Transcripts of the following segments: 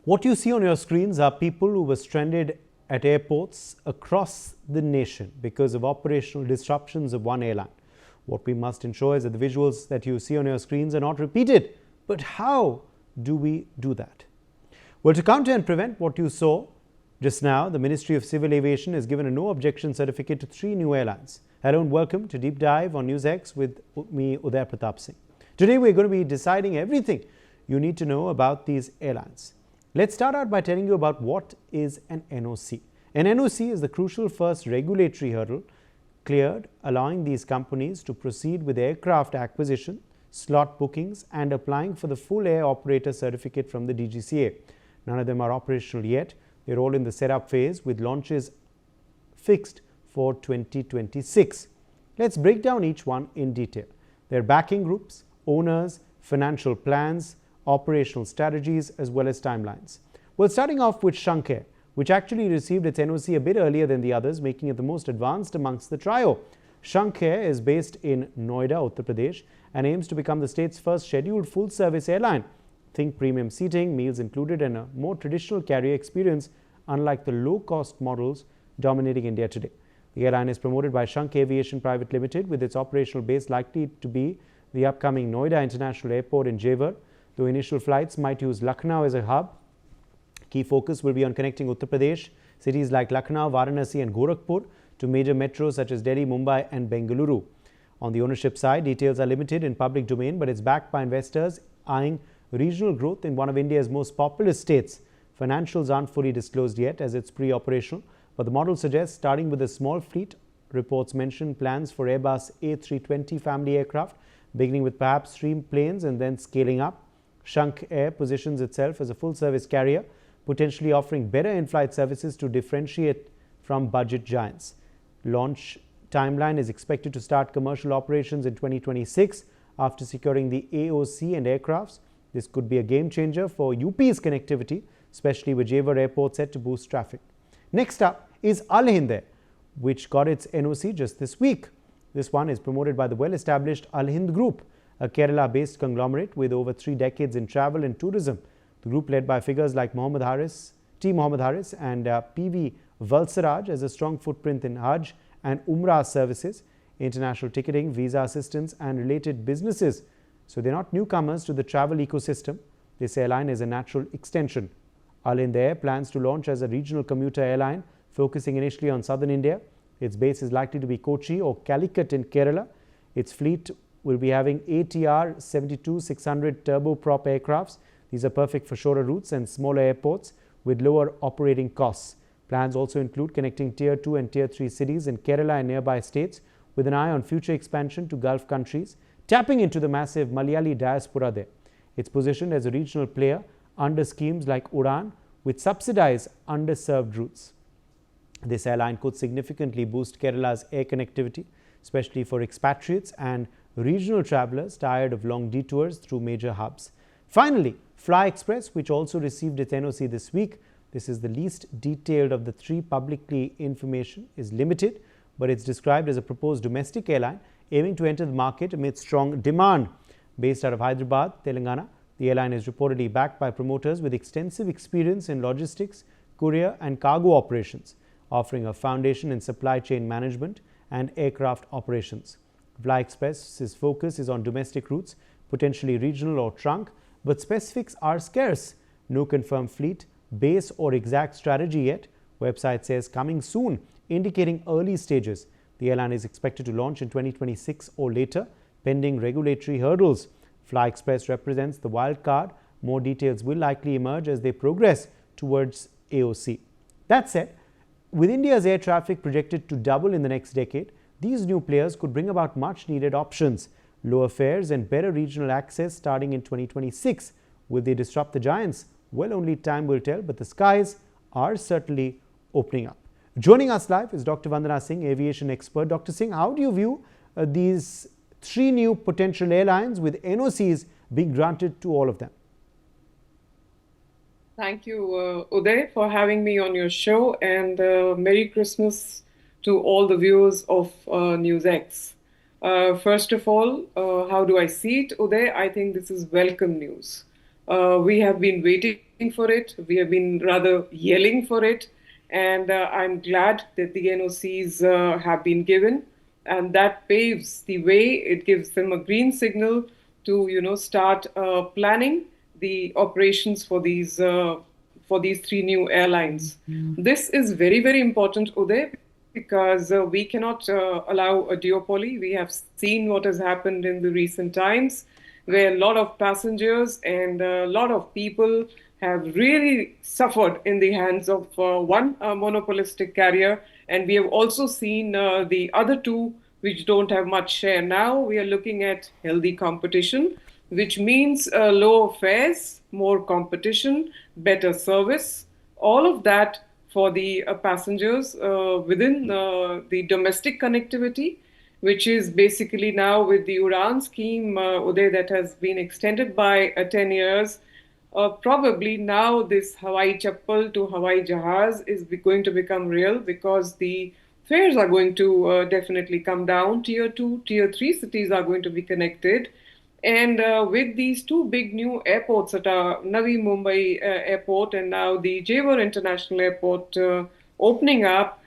What you see on your screens are people who were stranded at airports across the nation because of operational disruptions of one airline. What we must ensure is that the visuals that you see on your screens are not repeated. But how do we do that? Well, to counter and prevent what you saw just now, the Ministry of Civil Aviation has given a no objection certificate to 3 new airlines. Hello and welcome to Deep Dive on NewsX with me, Uday Pratap Singh. Today we're going to be deciding everything you need to know about these airlines. Let's start out by telling you about what is an NOC. An NOC is the crucial first regulatory hurdle cleared, allowing these companies to proceed with aircraft acquisition, slot bookings and applying for the full air operator certificate from the DGCA. None of them are operational yet. They're all in the setup phase with launches fixed for 2026. Let's break down each one in detail. Their backing groups, owners, financial plans, operational strategies, as well as timelines. Well, starting off with Shankh Air, which actually received its NOC a bit earlier than the others, making it the most advanced amongst the trio. Shankh Air is based in Noida, Uttar Pradesh, and aims to become the state's first scheduled full-service airline. Think premium seating, meals included, and a more traditional carrier experience, unlike the low-cost models dominating India today. The airline is promoted by Shankh Aviation Private Limited, with its operational base likely to be the upcoming Noida International Airport in Jewar. Though initial flights might use Lucknow as a hub, key focus will be on connecting Uttar Pradesh, cities like Lucknow, Varanasi and Gorakhpur to major metros such as Delhi, Mumbai and Bengaluru. On the ownership side, details are limited in public domain, but it's backed by investors eyeing regional growth in one of India's most populous states. Financials aren't fully disclosed yet as it's pre-operational, but the model suggests starting with a small fleet. Reports mention plans for Airbus A320 family aircraft, beginning with perhaps 3 planes and then scaling up. Shankh Air positions itself as a full-service carrier, potentially offering better in-flight services to differentiate from budget giants. Launch timeline is expected to start commercial operations in 2026 after securing the AOC and aircrafts. This could be a game changer for UP's connectivity, especially with Jewar Airport set to boost traffic. Next up is Al-Hind Air, which got its NOC just this week. This one is promoted by the well-established Al-Hind Group, a Kerala-based conglomerate with over 3 decades in travel and tourism. The group, led by figures like Mohammed Haris and PV Valsaraj, has a strong footprint in Hajj and Umrah services, international ticketing, visa assistance and related businesses. So they're not newcomers to the travel ecosystem. This airline is a natural extension. Al-Hind Air plans to launch as a regional commuter airline, focusing initially on southern India. Its base is likely to be Kochi or Calicut in Kerala. Its fleet will be having ATR 72-600 turboprop aircrafts. These are perfect for shorter routes and smaller airports with lower operating costs. Plans also include connecting Tier 2 and Tier 3 cities in Kerala and nearby states, with an eye on future expansion to Gulf countries, tapping into the massive Malayali diaspora there. It's positioned as a regional player under schemes like Udan, which subsidize underserved routes. This airline could significantly boost Kerala's air connectivity, especially for expatriates and regional travelers tired of long detours through major hubs. Finally, Fly Express, which also received its NOC this week. This is the least detailed of the 3 publicly. Information is limited, but it's described as a proposed domestic airline aiming to enter the market amid strong demand. Based out of Hyderabad, Telangana, the airline is reportedly backed by promoters with extensive experience in logistics, courier and cargo operations, offering a foundation in supply chain management and aircraft operations. Fly Express's focus is on domestic routes, potentially regional or trunk, but specifics are scarce. No confirmed fleet, base or exact strategy yet. Website says coming soon, indicating early stages. The airline is expected to launch in 2026 or later, pending regulatory hurdles. Fly Express represents the wild card. More details will likely emerge as they progress towards AOC. That said, with India's air traffic projected to double in the next decade, these new players could bring about much needed options, lower fares and better regional access starting in 2026. Will they disrupt the giants? Well, only time will tell, but the skies are certainly opening up. Joining us live is Dr. Vandana Singh, aviation expert. Dr. Singh, how do you view these 3 new potential airlines with NOCs being granted to all of them? Thank you, Uday, for having me on your show, and Merry Christmas to all the viewers of NewsX. First of all, how do I see it, Uday? I think this is welcome news. We have been waiting for it. We have been rather yelling for it. And I'm glad that the NOCs have been given. And that paves the way. It gives them a green signal to, start planning the operations for these three new airlines. This is very, very important, Uday, because we cannot allow a duopoly. We have seen what has happened in the recent times, where a lot of passengers and a lot of people have really suffered in the hands of one monopolistic carrier. And we have also seen the other two, which don't have much share. Now we are looking at healthy competition, which means lower fares, more competition, better service, all of that for the passengers within the domestic connectivity, which is basically now with the Udan scheme, Uday, that has been extended by 10 years. Probably now this Hawaii Chappal to Hawaii Jahaz is going to become real, because the fares are going to definitely come down. Tier 2, Tier 3 cities are going to be connected. And with these two big new airports at Navi Mumbai Airport and now the Jewar International Airport opening up,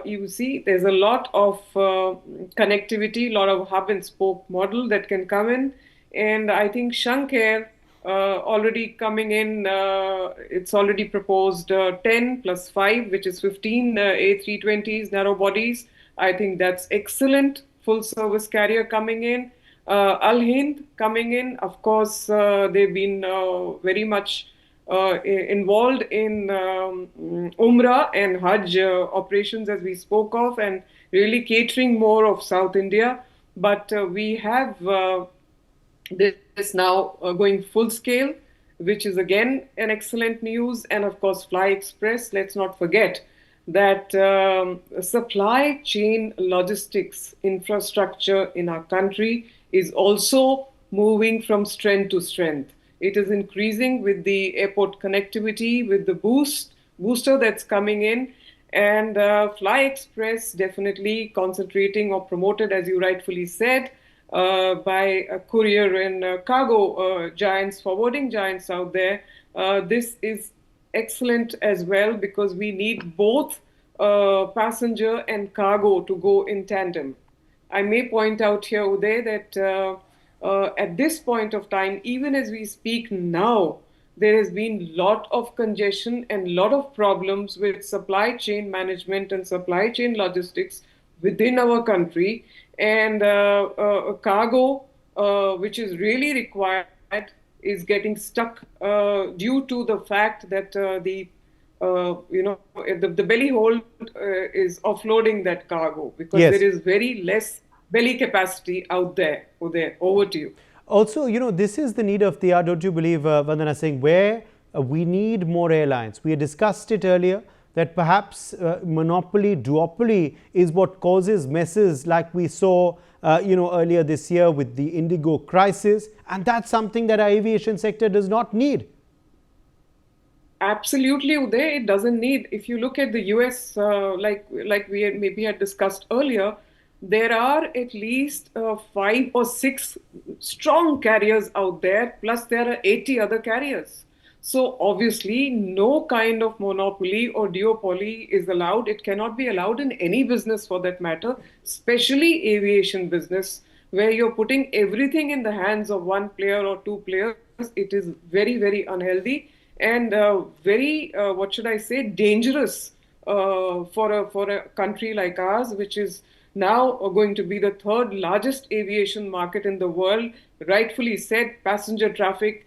you see there's a lot of connectivity, a lot of hub and spoke model that can come in. And I think Shankh Air already coming in, it's already proposed 10 plus 5, which is 15 A320s, narrow bodies. I think that's excellent. Full service carrier coming in. Al-Hind coming in. Of course, they've been very much involved in Umrah and Hajj operations, as we spoke of, and really catering more of South India. But we have this now going full scale, which is again an excellent news. And of course, Fly Express. Let's not forget that supply chain logistics infrastructure in our country is also moving from strength to strength. It is increasing with the airport connectivity, with the booster that's coming in. And Fly Express definitely concentrating or promoted, as you rightfully said, by courier and cargo giants, forwarding giants out there. This is excellent as well, because we need both passenger and cargo to go in tandem. I may point out here, Uday, that at this point of time, even as we speak now, there has been lot of congestion and lot of problems with supply chain management and supply chain logistics within our country. And cargo, which is really required, is getting stuck due to the fact that the belly hold is offloading that cargo, because Yes. there is very less belly capacity out there. Over to you. Also, this is the need of the hour, don't you believe, Vandana Singh, where we need more airlines. We had discussed it earlier that perhaps monopoly, duopoly is what causes messes like we saw earlier this year with the Indigo crisis, and that's something that our aviation sector does not need. Absolutely, Uday, it doesn't need. If you look at the US, like we had discussed earlier, there are at least 5 or 6 strong carriers out there, plus there are 80 other carriers. So obviously, no kind of monopoly or duopoly is allowed. It cannot be allowed in any business for that matter, especially aviation business, where you're putting everything in the hands of one player or two players. It is very, very unhealthy and very, what should I say, dangerous for a country like ours, which is now going to be the third largest aviation market in the world. Rightfully said, passenger traffic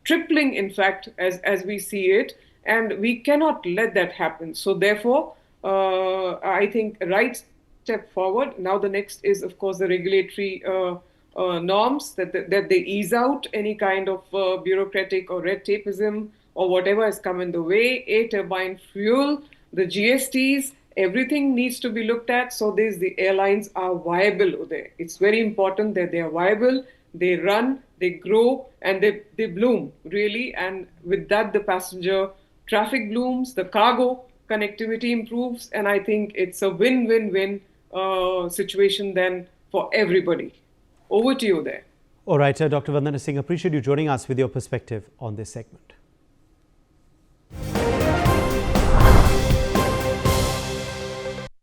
tripling, in fact, as we see it, and we cannot let that happen. So therefore, I think right step forward. Now the next is, of course, the regulatory norms that they ease out any kind of bureaucratic or red tapeism or whatever has come in the way. Turbine fuel, the GSTs, everything needs to be looked at so the airlines are viable there. It's very important that they are viable, they run, they grow, and they bloom, really. And with that, the passenger traffic blooms, the cargo connectivity improves, and I think it's a win-win-win situation then for everybody. Over to you there. All right, Dr. Vandana Singh, appreciate you joining us with your perspective on this segment.